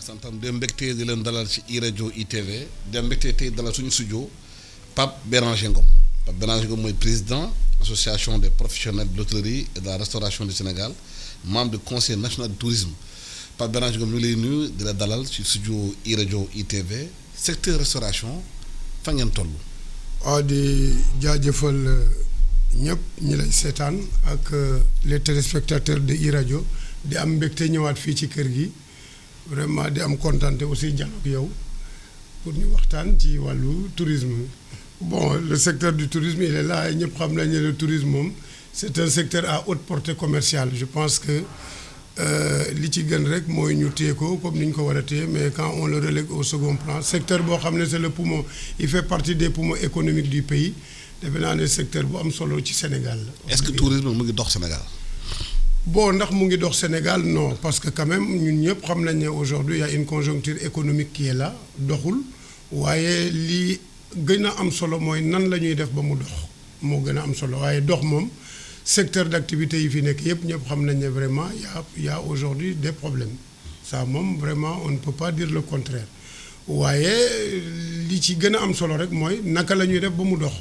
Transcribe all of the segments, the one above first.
santam de mbégte di leen dalal ci iRadio ITV de mbégte tey dalal suñu studio Pape Béranger Ngom Pape Béranger Ngom mooy président association des professionnels de l'hôtellerie et de la restauration du Sénégal membre du conseil national du tourisme Pape Béranger Ngom ñu ngi lay nuyu di la dalal ci studio iRadio ITV secteur restauration fa ngeen toll. waaw di jaajëfal ñëpp ñi lay seetaan ak les téléspectateurs de iRadio di am mbégte ñëwaat fii ci kër gi vraiment di am contenté aussi jàll ak yow pour ñu waxtaan ci wàllu tourisme. Bon, le secteur du tourisme il est là ñëpp xam nañ ne le tourisme moom c'est un secteur à haute portée commerciale je pense que li ci gën rek mooy ñu téye ko comme ni ñu ko war a téye mais quand on le relègue au second plan secteur boo xam ne c'est le poumon il fait partie des poumons économiques du pays defe naa ne secteur bu am solo ci Sénégal la. Est-ce que tourisme mu ngi dox Sénégal. Bon ndax mu ngi dox Sénégal non parce que quand même ñun ñëpp xam nañ ne aujourd'hui il y a une conjoncture économique qui est là doxul waaye li gën a am solo mooy nan la ñuy def ba mu dox moo gën a am solo waaye dox moom secteur d'activité yi fi nekk yëpp ñëpp xam nañ ne vraiment y a aujourd'hui des problèmes ça moom vraiment on ne peut pas dire le contraire waaye li ci gën a am solo rek mooy naka la ñuy def ba mu dox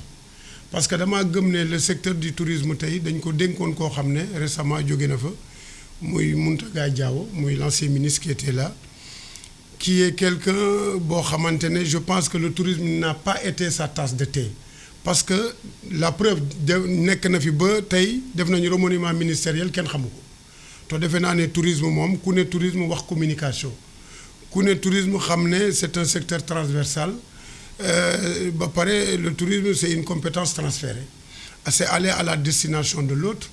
parce que damaa gëm ne le secteur du tourisme tey dañ ko dénkoon koo xam ne récemment jóge na fa muy Mountaga Diawo muy l'ancien ministre qui était là qui est quelqu'un boo xamante ne je pense que le tourisme n'a pas été sa tasse de thé parce que la preuve de nekk na fi ba tey def nañu remaniement ministériel kenn xamu ko te defe naa ne tourisme moom ku ne tourisme wax communication ku ne tourisme xam ne c'est un secteur transversal ba pare le tourisme c'est une compétence transférée c'est aller à la destination de l'autre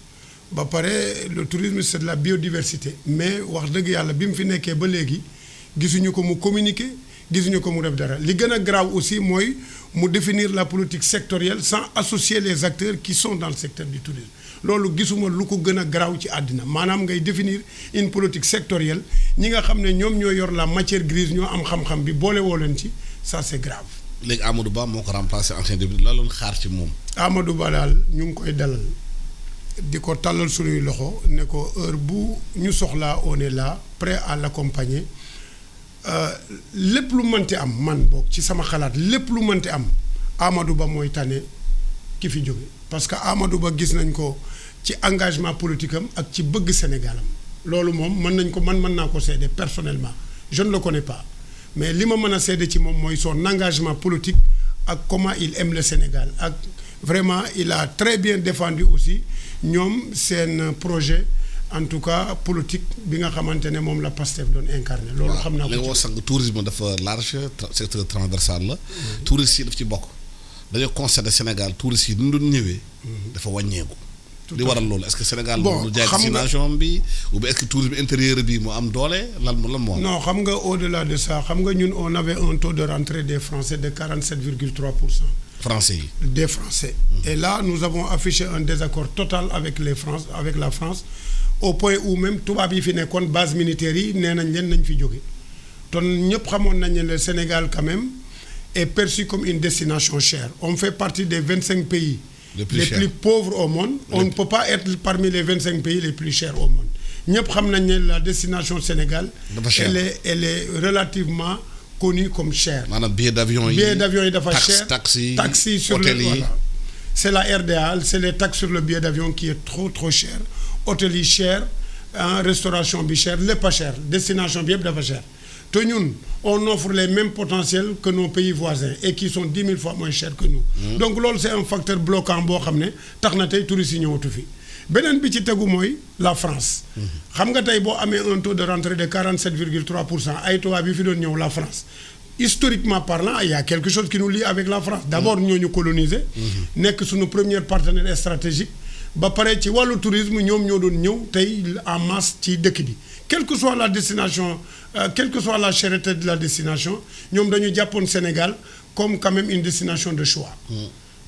ba pare le tourisme c'est de la biodiversité mais wax dëgg yàlla bi mu fi nekkee ba léegi gisuñu ko mu communiquer gisuñu ko mu def dara li gën a grave aussi mooy mu définir la politique sectorielle sans associer les acteurs qui sont dans le secteur du tourisme loolu gisuma lu ko gën a grave ci àddina maanaam ngay définir une politique sectorielle ñi nga xam ne ñoom ñoo yor la matière grise ñoo am xam-xam bi boole woo leen ci ça c'est grave. léegi Amadou Ba moo ko remplacé ancien député la loon xaar ci moom. Amadou Ba daal ñu ngi koy dalal di ko tàllal suñuy loxo ne ko heure bu ñu soxlaa on est là prêt à l'accompagner. lépp lu mënti am man boog ci sama xalaat lépp lu mënti am Amadou Ba mooy tane ki fi jóge parce que Amadou Ba gis nañ ko ci engagement politique am ak ci bëgg Sénégalam loolu moom mën naa ko seede personnellement je ne le connais pas mais li ma mën a seede ci moom mooy son engagement politique ak comment il aime le Sénégal ak vraiment il a très bien défendu aussi ñoom seen projet en tout cas politique bi nga xamante ne moom la Pastef doon incarné. loolu xam naa ko ci waaw li tourisme dafa large secteur transversal la. touristes yi daf ci bokk. dañoo constaté Sénégal touristes yi ni ñu doon ñëwee. dafa wàññeeku. li waral loolu est-ce que Sénégal. bon lu jaay destination bi ou bien est-ce que tourisme intérieur bi mu am doole lan moo am. non xam nga au-delà de ça xam nga ñun on avait un taux de rentrée des Français de 47,3%. Français yi. des Français. Et là nous avons affiché un désaccord total avec la France. Au point où même tubaab yi fi nekkoon base militaire yi nee nañ leen nañ fi jóge ton ñëpp xamoon nañ ne le Sénégal quand même est perçu comme une destination chère on fait partie des 25 pays les plus pauvres au monde on ne peut pas être parmi les 25 pays les plus chers au monde ñëpp xam nañ ne la destination Sénégal elle est relativement connue comme chère maanaam billet d'avion yi dafa cher taxi sur le voilà c'est la RDA c'est les taxes sur le billet d'avion qui est trop cher hôtel yi cher restauration bi cher lépp a cher destination bi yëpp dafa cher te ñun on offre les mêmes potentiels que nos pays voisins et qui sont 10 000 fois moins chers que nous. Donc loolu c'est un facteur bloquant boo xam ne tax na tey touristes yi ñëwatu fi beneen bi ci tegu mooy la France. xam nga tey boo amee un taux de rentrée de 47,3% ay tubaab bi fi doon ñëw la France. Historiquement parlant il y a quelque chose qui nous lie avec la France d'abord ñoo ñu coloniser. nekk suñu premier partenaire stratégique. ba pare ci wàllu tourisme ñoom ñoo doon ñëw tey en masse ci dëkk bi quelle que soit la destination quelle que soit la cherté de la destination ñoom dañu jàppoon Sénégal comme quand même une destination de choix.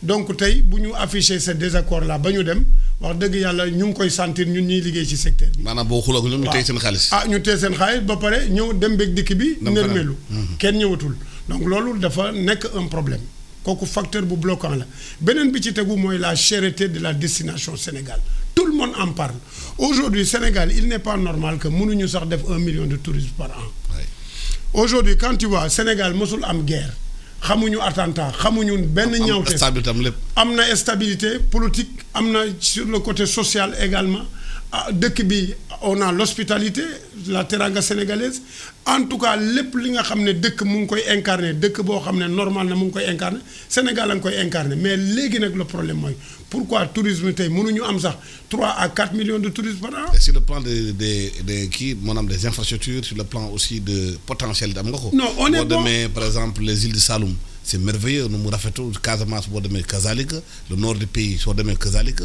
donc tey bu ñu afficher ce désaccord là ba ñu dem wax dëgg yàlla ñu ngi koy sentir ñun ñuy liggéey ci secteur bi. maanaam boo xuloo ak ñoom ñu téye seen xaalis. ñu téye seen xaalis ba pare ñëw dem beeg dikk bi. nërmelu kenn ñëwatul donc loolu dafa nekk un problème. kooku facteur bu bloquant la beneen bi ci tegu mooy la cherté de la destination Sénégal tout le monde en parle aujourd'hui Sénégal il n'est pas normal que mënuñu sax def 1 million de touristes par an aujourd'hui quand tu vois Sénégal mosul am guerre xamuñu attentat xamuñu benn ñaawte stabilité am lépp. am na stabilité politique am na sur le côté social également dëkk bi on a l'hospitalité la teranga sénégalaise en tout cas lépp li nga xam ne dëkk mu ngi koy incarner dëkk boo xam ne normal na mu ngi koy incarner Sénégal a ngi koy incarner mais léegi nag le problème mooy pourquoi tourisme tey mënuñu am sax 3 à 4 millions de touristes par an. Et sur le plan des kii maanaam des infrastructures sur le plan aussi de potentiel am nga ko. non on est boo demee par exemple les îles du Saloum c'est merveilleux nu mu rafetu Casamance boo demee Kazalika le nord du pays soo demee Kazalika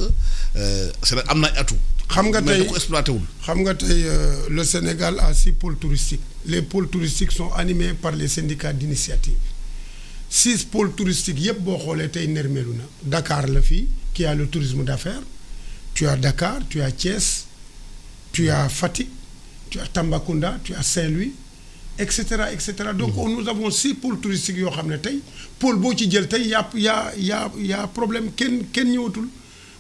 c'est am na atu. xam nga tey mais da ko exploité wul. xam nga tey le Sénégal a 6 pôles touristiques les pôles touristiques sont animés par les syndicats d'initiative 6 pôles touristiques yëpp boo xoolee tey nermelu na Dakar la fii qui a le tourisme d'affaires tu as Dakar tu as Thiès tu as Fatick tu as Tambacounda tu as Saint-Louis et cetera et cetera donc nous avons 6 pôles touristiques yoo xam ne tey pôle boo ci jël tey y a problème kenn ñëwatul.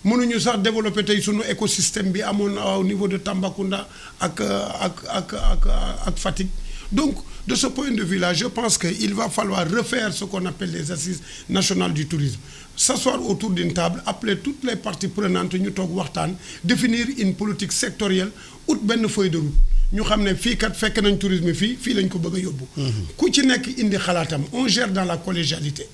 mënuñu sax développer tey sunu écosystème bi amoon au niveau de Tambacounda ak Fatick donc de ce point de vue là je pense que il va falloir refaire ce qu'on appelle les assises nationales du tourisme s'asseoir autour d'une table appeler toutes les parties prenantes ñu toog waxtaan définir une politique sectorielle ut benn feuille de route ñu xam ne fii kat fekk nañ tourisme fii lañ ko bëgg a yóbbu. ku ci nekk indi xalaatam on gère dans la collégialité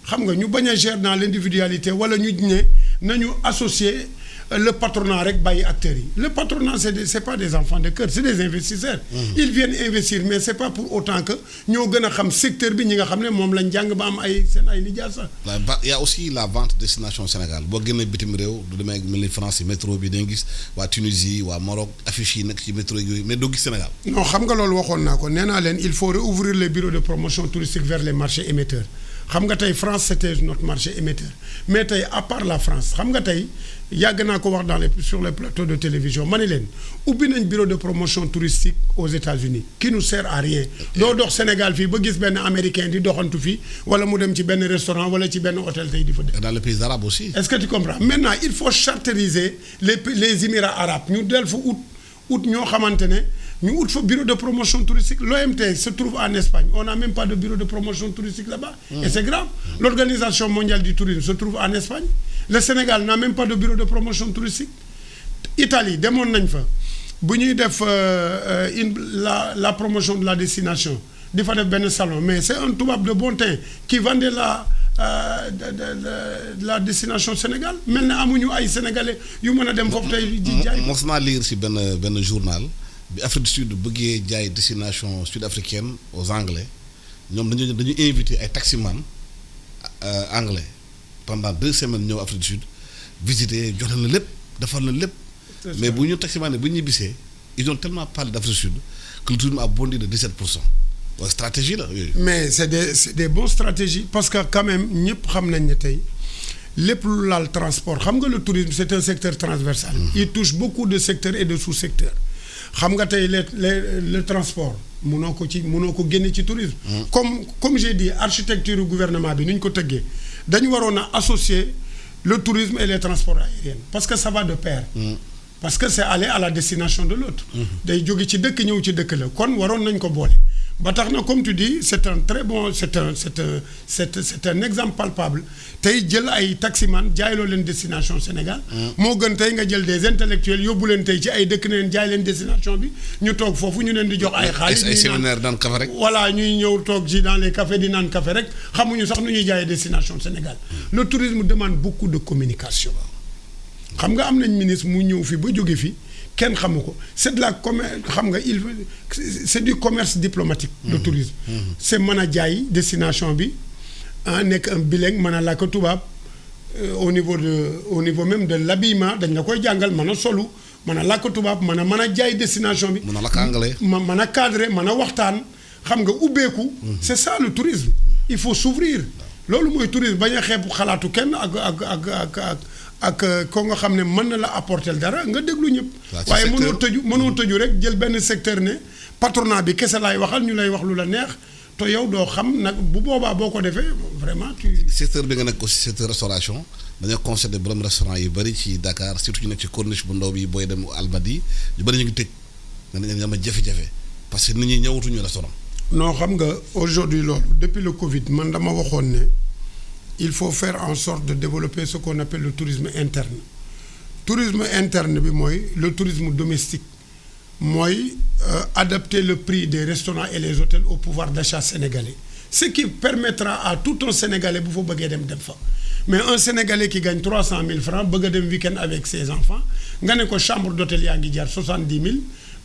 xam nga ñu bañ a gérer dans l'individualité wala ñu ne nañu associer le patronat rek bàyyi acteurs yi le patronat c'est pas des enfants de cœur c'est des investisseurs. Ils viennent investir mais c'est pas pour autant que ñoo gën a xam secteur bi ñi nga xam ne moom lañ jàng ba am ay seen ay lijaasa. il y a aussi la vente destination Sénégal boo génnee bitim réew du demee mel ni France yi métro bi da nga gis waa Tunisie waa Maroc affiche yi nekk ci métro yooyu mais doo gis Sénégal. non xam nga loolu waxoon naa ko nee naa leen il faut rouvrir les bureaux de promotion touristique vers les marchés émetteurs. xam nga tey France c'était notre marché émetteur mais tey à part la France xam nga tey yàgg naa ko wax sur les plateaux de télévision ma ne leen ubbi nañ bureau de promotion touristique aux États-Unis qui nous sert à rien doo dox Sénégal fii ba gis benn américain di doxantu fii wala mu dem ci benn restaurant wala ci benn hôtel tey di fa def. dans les pays arabes aussi. Est-ce que tu comprends maintenant il faut charteriser les Émirats arabes ñu del fa ut ñoo xamante ne ñu ut fa bureau de promotion touristique l'OMT se trouve en Espagne on n'a même pas de bureau de promotion touristique là-bas. Et c'est grave. L'Organisation mondiale du tourisme se trouve en Espagne le Sénégal n'a même pas de bureau de promotion touristique. Italie demoon nañ fa bu ñuy def la promotion de la destination di fa def benn salon mais c'est un tubaab de bon teint qui vendait la destination Sénégal mel na amuñu ay sénégalais yu mën a dem foofu tey di jaay. mos naa lire ci benn journal bi Afrique du Sud bëggee jaay destination sud-africaine aux Anglais ñoom dañu invité ay taximan anglais pendant 2 semaines ñëw Afrique du Sud visiter jox na lépp defal na lépp. mais bu ñu taximan ne bu ñu ñibbisee ils ont tellement parlé d'Afrique du Sud que le tourisme a bondi de 17%. waaw stratégie la yooyu. mais c'est des bonnes stratégies parce que quand même ñëpp xam nañ ne tey lépp lu laal transport xam nga le tourisme c'est un secteur transversal. Il touche beaucoup de secteurs et de sous-secteurs. xam nga tey le transport mënoo ko génne ci tourisme. comme j'ai dit architecture gouvernement bi ni ñu ko tëggee dañu waroon a associer le tourisme et les transports aériens parce que ça va de pair. parce que c'est aller à la destination de l'autre. day jóge ci dëkk ñëw ci dëkk la kon waroon nañ ko boole. ba tax na comme tu dis c'est un très bon c'est un exemple palpable tey jël ay taximan jaayloo leen destination Sénégal. moo gën tey nga jël des intellectuels yóbbu leen tey ci ay dëkk ne leen jaay leen destination bi ñu toog foofu ñu leen di jox ay xaalis. ay séminaire naan café rek. voilà ñuy ñëw toog ci dans les cafés di naan café rek xamuñu sax nu ñuy jaayee destination Sénégal. Le tourisme demande beaucoup de communication. xam nga am nañ ministre mu ñëw fi ba jóge fi. kenn xamu ko c'est de la commerce xam nga c'est du commerce diplomatique. Le tourisme. c'est mën a jaay destination bi nekk un bilingue mën a làkk tubaab au niveau même de l'habillement dañ la koy jàngal mën a solu mën a làkk tubaab mën a jaay destination bi. mën a làkk anglais. mën a cadrer mën a waxtaan xam nga ubbeeku. c'est ça le tourisme. Il faut s'ouvrir loolu mooy tourisme bañ a xeeb xalaatu kenn ak ko nga xam ne mën na la apporter dara nga déglu ñëpp. waaye mënoo tëju rek jël benn secteur ne patronat bi kese laay waxal ñu lay wax lu la neex te yow doo xam nag bu boobaa boo ko defee vraiment secteur bi nga nekk aussi secteur restauration dañoo constaté borom restaurant yu bëri ci Dakar surtout ñu nekk ci corniche bu ndaw bi booy dem Almadies ñu bëri ñu ngi tëj nga ne nga ma jafe-jafe parce que nit ñi ñëwatuñu restaurant. non xam nga aujourd'hui loolu depuis le Covid man dama waxoon ne il faut faire en sorte de développer ce qu'on appelle le tourisme interne. Tourisme interne bi mooy le tourisme domestique mooy adapter le prix des restaurants et les hôtels au pouvoir d'achat sénégalais, ce qui permettra à tout un Sénégalais bu fa bëggee dem fa. Mais un Sénégalais qui gagne 300 000 francs bëgg a dem week-end avec ses enfants nga ne ko chambre d'hôtel yaa ngi jar 70 000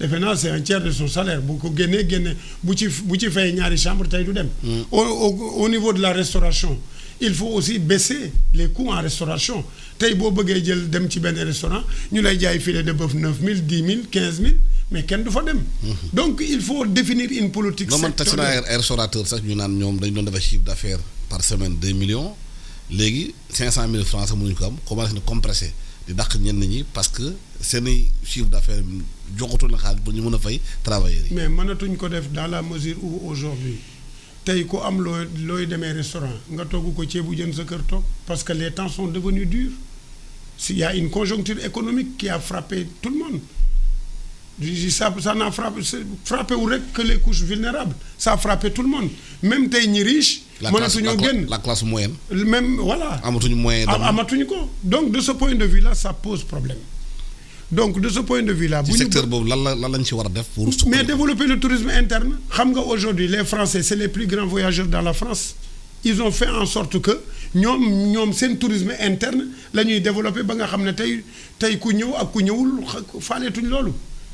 defe naa c'est un tiers de son salaire bu ko génnee bu ci fay ñaari chambre tey du dem. Au niveau de la restauration il faut aussi baisser les coûts en restauration tey boo bëggee jël dem ci benn restaurant ñu lay jaay filet de bœuf 9 000 10 000 15 000 mais kenn du fa dem. Donc il faut définir une politique sectorielle. man tax naa ay restaurateur sax ñu naan ñoom dañu doon defar chiffre d'affaires par semaine 2 millions léegi 500 000 francs sax mënuñu ko am commencé na compressé di dàq ñenn ñi parce que seeni chiffre d'affaires joxatul na xaalis pour ñu mën a fay travailleurs yi. mais mënatuñ ko def dans la mesure où aujourd'hui tey ku am looy demee restaurant nga togg ko ceebu jën sa kër toog parce que les temps sont devenus durs s'il y a une conjoncture économique qui a frappé tout le monde. Ça n'a frappé wu rek que les couches vulnérables ça a frappé tout le monde même tey ñi riche. mënatuñoo génn la classe moyenne. même voilà. amatuñu moyen amatuñu ko donc de ce point de vue là ça pose problème donc de ce point de vue là. bu ñu secteur boobu lan lañ ci war a def pour. mais développer le tourisme interne xam nga aujourd'hui les Français c'est les plus grands voyageurs dans la France ils ont fait en sorte que ñoom seen tourisme interne la ñuy développer ba nga xam ne tey ku ñëw ak ku ñëwul faaleetuñ loolu.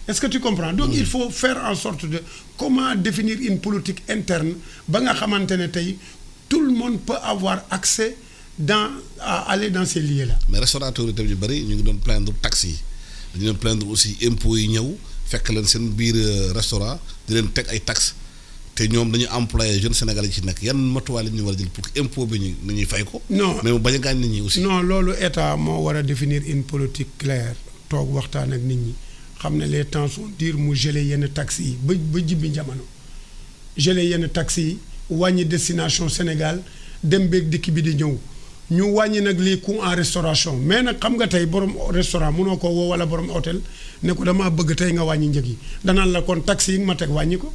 Est-ce que tu comprends? Donc il faut faire en sorte de comment définir une politique interne ba nga xamante ne tey tout le monde peut avoir accès à aller dans ces lieux-là. mais restaurateurs yi tamit yu bëri ñu ngi doon plaindre taxes yi dañu doon plaindre aussi impôts yi ñëw fekk leen seen biir restaurant di leen teg ay taxes te ñoom dañu employé jeunes sénégalais yi ci nekk yan matuwaay la ñu war a jël pour que impôt bi ñu ñuy fay ko. non mais mu bañ a gaañ nit ñi aussi. non loolu état moo war a définir une politique claire toog waxtaan ak nit ñi. xam ne les temps sont durs mu gelé yenn taxes yi ba jibbi jamono gelé yenn taxes yi wàññi destination Sénégal dem beeg dikk bi di ñëw ñu wàññi nag les coûts en restauration mais nag xam nga tey borom restaurant mënoo ko woo wala borom hôtel ne ko damaa bëgg tey nga wàññi njëg yi danaan la kon taxes yi nga ma teg wàññi ko.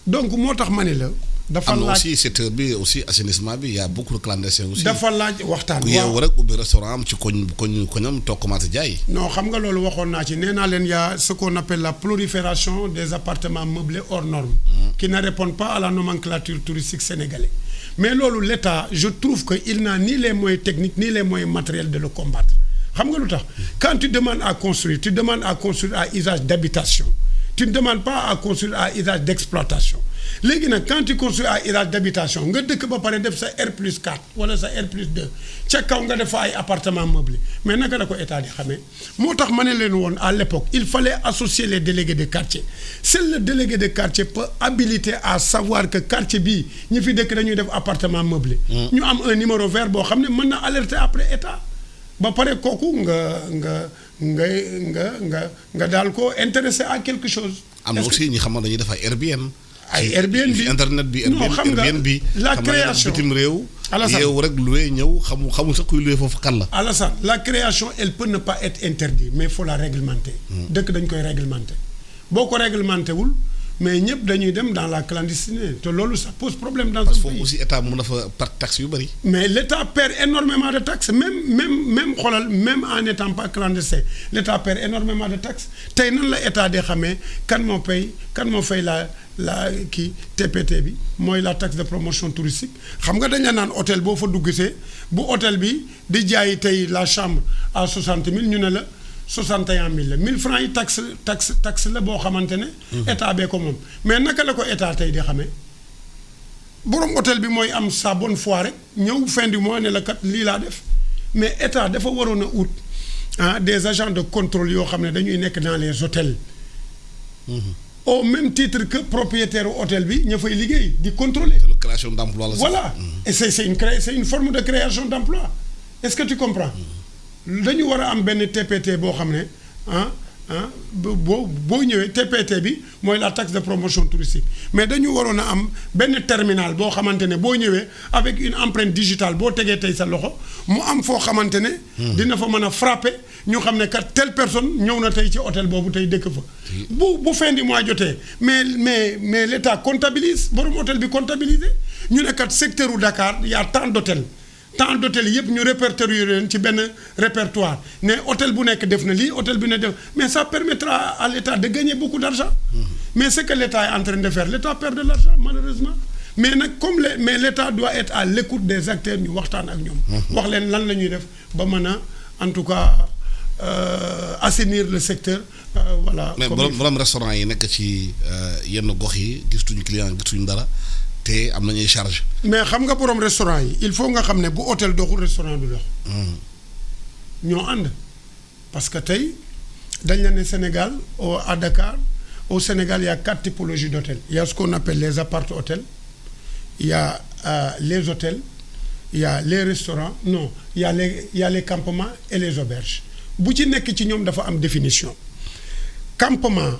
donc moo tax ma ne la. dafa laaj am na aussi secteur bi aussi assainissement bi y a beaucoup de clandestins aussi. dafa laaj waxtaan. ku yeewu rek ubbi restaurant am ci koñam toog commencé jaay. non xam nga loolu waxoon naa ci nee naa leen y a ce qu'on appelle la prolifération des appartements meublés hors normes. qui ne répondent pas à la nomenclature touristique sénégalaise. mais loolu l'État je trouve que il n'a ni les moyens techniques ni les moyens matériels de le combattre xam nga lu tax. quand tu demandes à construire tu demandes à construire à usage d'habitation. tu ne demandes pas à construire à usage d'exploitation léegi nag quand tu construis à usage d'habitation nga dëkk ba pare def sa R+4 wala sa R+2 ca kaw nga def fa ay appartements meublés mais naka la ko état di xamee moo tax ma ne leen woon à l'époque il fallait associer les délégués de quartier seul le délégué de quartier peut habiliter à savoir que quartier bii ñi fi dëkk dañuy def appartement meublé ñu am un numéro vert boo xam ne mën na alerter après état ba pare kooku nga daal ko intéressé à quelque chose. am na aussi ñi xam ne dañuy def ay Airbnb. ay Airbnb internet bi. non xam nga la création bitim réew. Alassane yow rek loué ñëw xamul sax kuy loué foofu kan la. Alassane la création elle peut ne pas être interdite mais il faut la réglementer. dëkk dañ koy réglementer boo ko réglementé wul. mais ñëpp dañuy dem dans la clandestinité te loolu ça pose problème dans un pays. parce que foofu aussi état mën na fa perte taxe yu bëri. mais l'État perd énormément de taxes même xoolal même en n'étant pas clandestin l'État perd énormément de taxes tey nan la état di xamee kan moo fay la kii TPT bi mooy la taxe de promotion touristique xam nga dañ la naan hôtel boo fa duggsee bu hôtel bi di jaay tey la chambre à 60 000 ñu ne la. 61 000 la 1000 francs yi taxe la boo xamante ne. état bee ko moom mais naka la ko état tey di xamee borom hôtel bi mooy am sa bonne foi rek ñëw fin du mois ne la kat lii laa def mais état dafa waroon a ut des agents de contrôle yoo xam ne dañuy nekk dans les hôtels. au même titre que propriétaire hôtel bi ña fay liggéey di contrôler. c'est la création d'emploi la. voilà et c'est une forme de création d'emploi est-ce que tu comprends. dañu war a am benn TPT boo xam ne ah boo ñëwee TPT bi mooy la taxe de promotion touristique mais dañu waroon a am benn terminal boo xamante ne boo ñëwee avec une empreinte digitale boo tegee tey sa loxo mu am foo xamante ne. dina fa mën a frapper ñu xam ne kat telle personne ñëw na tey ci hôtel boobu tey dëkk fa. bu fin du mois jotee mais l'État comptabilise borom hôtel bi comptabiliser ñu ne kat secteur u Dakar y a tant d'hôtels. tant d'hôtels yëpp ñu répertorier leen ci benn répertoire ne hôtel bu nekk def na lii hôtel bi ne def mais ça permettra à l'État de gagner beaucoup d'argent. Mais ce que l'État est en train de faire l'État perd de l'argent malheureusement. Mais nag mais l'État doit être à l'écoute des acteurs ñu waxtaan ak ñoom. wax leen lan la ñuy def ba mën a en tout cas assainir le secteur. Voilà. Mais borom restaurant yi nekk ci yenn gox yi gisuñu client gisuñu dara. te am nañuy charge. mais xam nga borom restaurant yi il faut nga xam ne bu hôtel doxul restaurant du dox. ñoo ànd parce que tey dañ la ne Sénégal à Dakar au Sénégal il y a 4 typologies d'hôtels. Il y a ce qu'on appelle les appart-hôtels, il y a les hôtels, il y a les restaurants, non, il y a les campements et les auberges. Bu ci nekk ci ñoom dafa am définition. Campement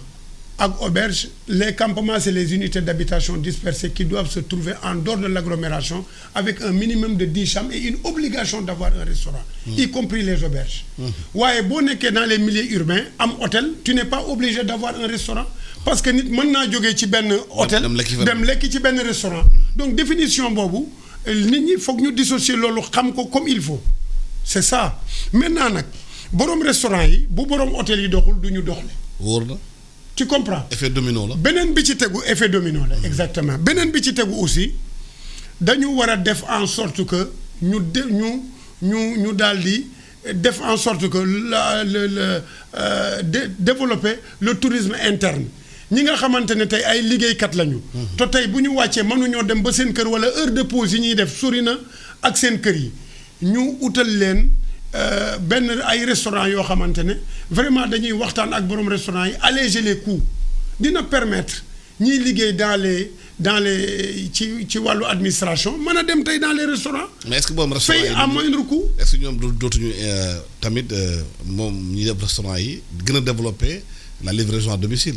ak auberge, les campements c'est les unités d'habitation dispersées qui doivent se trouver en dehors de l'agglomération avec un minimum de 10 chambres et une obligation d'avoir un restaurant, y compris les auberges. waaye boo nekkee dans les milieux urbains am hôtel, tu n'es pas obligé d'avoir un restaurant parce que nit mën naa jógee ci benn hôtel dem lekki ci benn restaurant. Donc définition boobu nit ñi foog ñu dissocier loolu xam ko comme il faut. C'est ça. Maintenant nag borom restaurant yi bu borom hôtel yi doxul du ñu doxle. wóor na. Tu comprends? Effet domino la. beneen bi ci tegu effet domino la. Exactement beneen bi ci tegu aussi dañu war a def en sorte que ñu daal di def en sorte que développer le tourisme interne ñi nga xamante ne tey ay liggéeykat lañu. te tey bu ñu wàccee mënuñoo dem ba seen kër wala heure de pause yi ñuy def sori na ak seen kër yi ñu utal leen. benn ay restaurant yoo xamante ne vraiment dañuy waxtaan ak borom restaurant yi alléger les coûts dina permettre ñiy liggéey dans les ci wàllu administration mën a dem tey dans les restaurants. mais est-ce que borom restaurant yi fay à moindre coût. est-ce que ñoom dootuñu tamit moom ñi def restaurant yi gën a développer la livraison à domicile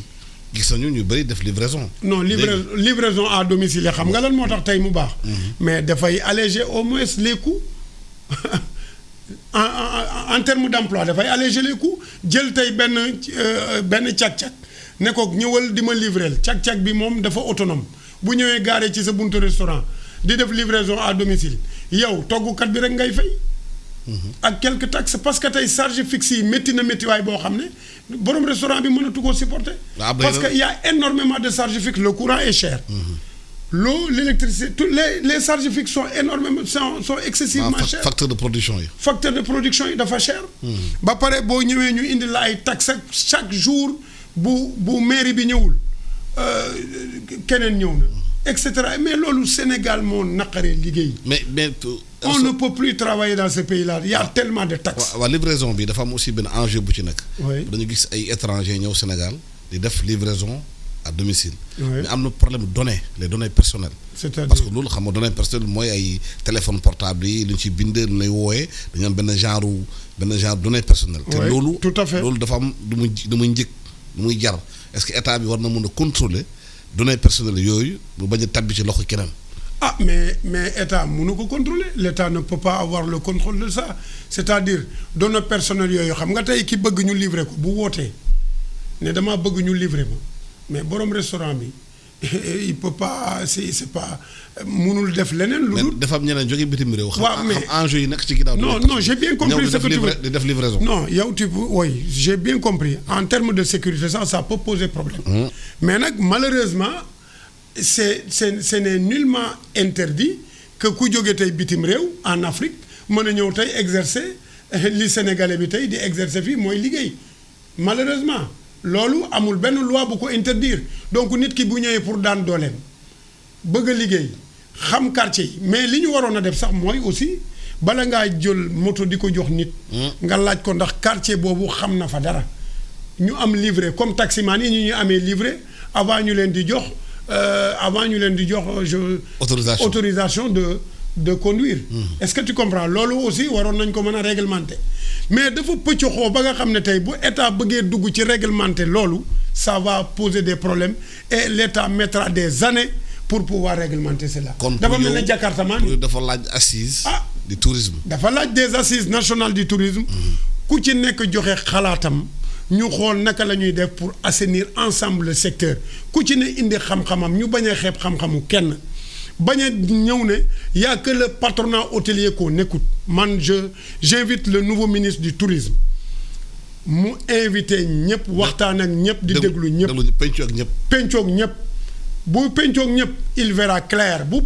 gis nañu ñu bëri def livraison. non livraison à domicile yi xam nga lan moo tax tey mu baax. mais dafay alléger au moins les coûts. en termes d'emploi dafay alléger les coûts jël tey benn càq-càq ne ko ñëwal di ma livreel càq-càq bi moom dafa autonome bu ñëwee gaaree ci sa buntu restaurant di def livraison à domicile yow toggukat bi rek ngay fay. ak quelques taxes parce que tey charge fixe yi métti na méttiwaay boo xam ne borom restaurant bi mënatu koo supporter. parce que y a énormément de charges fixes le courant est cher. L'eau, l'électricité, tous les charges fixes sont excessivement chères. Facteur de production yi. Facteur de production yi dafa cher. ba pare boo ñëwee ñu indi la ay taxes chaque jour bu mairie bi ñëwul keneen ñëw na et cetera mais loolu Sénégal moo naqaree liggéey. mais on ne peut plus travailler dans ce pays-là il y a tellement de taxes. waaw livraison bi dafa am aussi benn enjeu bu ci nekk. oui dañu gis ay étrangers ñëw Sénégal di def livraison. à domicile. Oui. Mais am na problème données les données personnelles. C'est-à-dire parce que loolu xam nga données personnelles mooy ay téléphone portable yi lu ñu ci bind lu lay wooyee dañu am benn genre données personnelles. te Oui, loolu tout à fait. loolu dafa am du muy njëkk du muy jar est-ce que état bi war na mën a contrôler données personnelles yooyu bu bañ a tabbi ci loxo keneen. ah mais état mënu ko contrôler l'état ne peut pas avoir le contrôle de ça c'est-à-dire données personnelles yooyu xam nga tey ki bëgg ñu livrer ko bu wootee ne damaa bëgg ñu livrer ma. mais borom restaurant bi il peut pas c'est pas mënul def leneen. lu dul dafa am ñeneen jóge bitim réew. waaw mais xam enjeu yi nekk ci ginnaaw. non j'ai bien compris ce que tu veux di def livraison. non yow oui j'ai bien compris en termes de sécurité ça peut poser problème. mais nag malheureusement ce n'est nullement interdit que ku jóge tey bitim réew en Afrique mën a ñëw tey exercer li Sénégalais bi tey di exercer fii mooy liggéey malheureusement. loolu amul benn loi bu ko interdire donc nit ki bu ñëwee pour daan dooleem bëgg a liggéey xam quartier yi mais li ñu waroon a def sax mooy aussi bala ngaa jël moto di ko jox nit. nga laaj ko ndax quartier boobu xam na fa dara. ñu am livré comme taximan yi ñu amee livré avant ñu leen di jox autorisation de conduire. Est-ce que tu comprends loolu aussi waroon nañ ko mën a réglementer mais dafa pëccoxoo ba nga xam ne tey bu état bëggee dugg ci réglementer loolu ça va poser des problèmes et l'état mettra des années pour pouvoir réglementer cela. dafa mel ne Jakarta man dafa laaj assise du tourisme. dafa laaj des assises nationales du tourisme. ku ci nekk joxe xalaatam ñu xool naka la ñuy def pour assainir ensemble le secteur ku ci ne indi xam-xamam ñu bañ a xeeb xam-xamu kenn. bañ a ñëw ne y a que le patronat hôtelier qu'on écoute man j'invite le nouveau ministre du tourisme mu invité ñëpp waxtaan ak ñëpp di déglu ñëpp pencoog ñëpp bu pencoog ñëpp il verra clair bu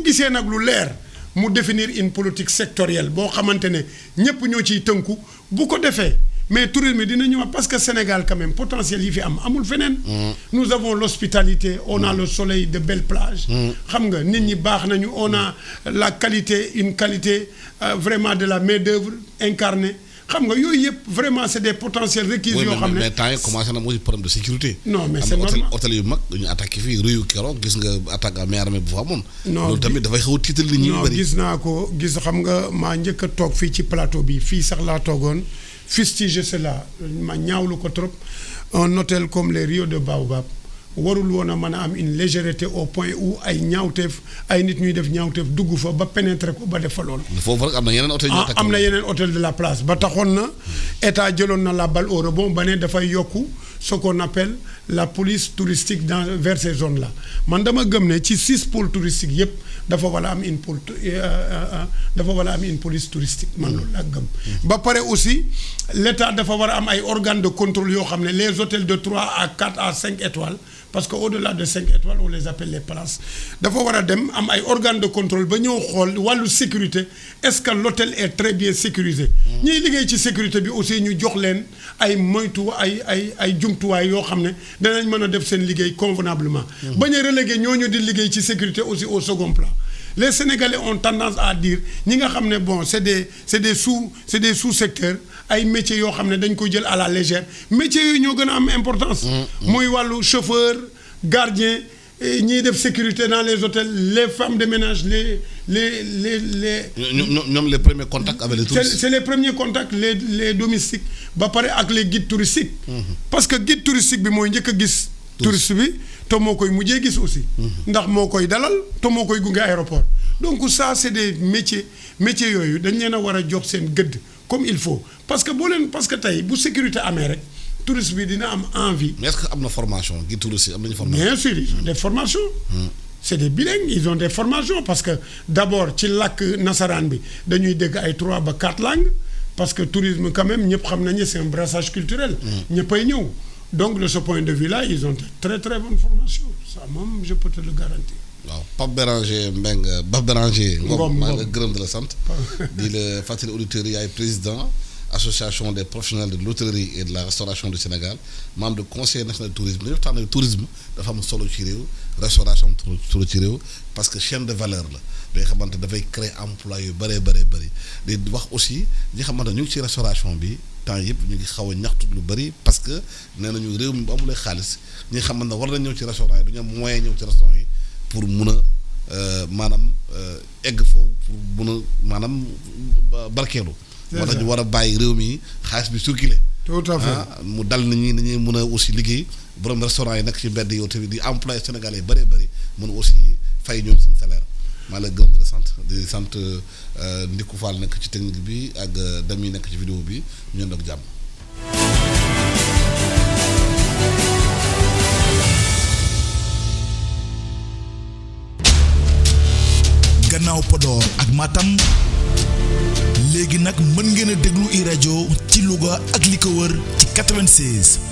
gisee nag lu leer mu définir une politique sectorielle boo xamante ne ñëpp ñoo ciy tënku bu ko defee mais tourisme dina ñëwaat parce que Sénégal quand même potentiel yi fi amul feneen. nous avons l'hospitalité on a le soleil de belles plages. xam nga nit ñi baax nañu on a la qualité une qualité vraiment de la main-d'œuvre incarnée xam nga yooyu yëpp vraiment c'est des potentiels requis yoo xam ne mais temps yi commencé na mooy problème de sécurité. non mais c'est normal hôtel yu mag dañu attaqué fii réew keroog gis nga attaque à main armée bu fa amoon. loolu tamit dafay xaw a tiital nit ñi bëri. gis naa ko xam nga maa njëkk a toog fii ci plateau bi fii sax laa toogoon. fustige cela ma ñaawlu ko trop un hôtel comme les Rio de Baobab warul woon a mën a am une légèreté au point où ay ñaawteef ay nit ñuy def ñaawteef dugg fa ba pénétrer ko ba def fa loolu. foofu rek am na yeneen hôtel am na yeneen hôtel de la place ba taxoon na état jëloon na la balle au rebond ba ne dafay yokku ce qu'on appelle la police touristique vers ces zones là man dama gëm ne ci 6 pôles touristiques yëpp dafa war a am une police touristique man loolu laa gëm. ba pare aussi l'état dafa war a am ay organes de contrôle yoo xam ne les hôtels de 3 à 4 à 5 étoiles parce que au-delà de 5 étoiles on les appelle les palaces dafa war a dem am ay organes de contrôle ba ñëw xool wàllu sécurité est-ce que l'hôtel est très bien sécurisé. ñiy liggéey ci sécurité bi aussi ñu jox leen ay moytu ay jumtuwaay yoo xam ne danañ mën a def seen liggéey convenablement. bañ a reléguer ñooñu di liggéey ci sécurité aussi au second plan. Les Sénégalais ont tendance à dire ñi nga xam ne bon c'est des sous-secteurs ay métiers yoo xam ne dañ ko jël à la légère métiers yooyu ñoo gën a am importance. muy wàllu chauffeur gardien ñiy def sécurité dans les hôtels les femmes de ménage les. ñoom les premiers contacts avec les touristes. c'est les premiers contacts les domestiques ba pare ak les guides touristiques. parce que guide touristique bi mooy njëkk a gis. touriste bi te moo koy mujjee gis aussi. ndax moo koy dalal te moo koy gunge aéroport donc ça c'est des métiers yooyu dañ leen a war a jox seen gëdd comme il faut parce que tey bu sécurité amee rek touriste bi dina am envie. mais est-ce que am na formation guide touristique am nañu formation. bien sûr ils ont des formations. c'est des bilingues ils ont des formations parce que d'abord ci làkk nasaraan bi dañuy dégg ay 3 ba 4 langues parce que tourisme quand même ñëpp xam nañu c'est un brassage culturel. ñëppay ñëw. Donc de ce point de vue-là ils ont de très très bonne formation ça moom je peux te le garantir. waaw Pape Béranger Ngom maa nga gërëm di la sant. di la fàttali auditeurs yi yaay président association des professionnels de l'hôtellerie et de la restauration du Sénégal membre du conseil national du tourisme dañu waxtaan ne tourisme dafa am solo ci réew restauration solo ci réew parce que chaîne de valeur la day xamante dafay créer emploi yu bëree di wax aussi ñi xamante ñu ngi ci restauration bi temps yëpp ñu ngi xaw a ñaxtu lu bëri parce que nee nañu réew mi bu amulee xaalis ñi xamante ne war nañ ñëw ci restaurant yi dañu am moyen ñëw ci restaurant yi pour mun a maanaam egg foofu pour mun a maanaam barkeelu. moo tax ñu war a bàyyi réew mi xaalis bi circulé. tout à fait mu dal nit ñi dañuy mën a aussi liggéey borom restaurant yi nekk ci mbedd yow tamit di employé sénégalais yi bëree bëri mën aussi fay ñoom seen salaire maa la gërëm di sant Ndiku Fall nekk ci technique bi ak Dami nekk ci vidéo bi ñu ñëw ak jàmm. gannaaw Podor ak Matam léegi nag mën ngeen a déglu iRadio ci Louga ak li ko wër ci 96.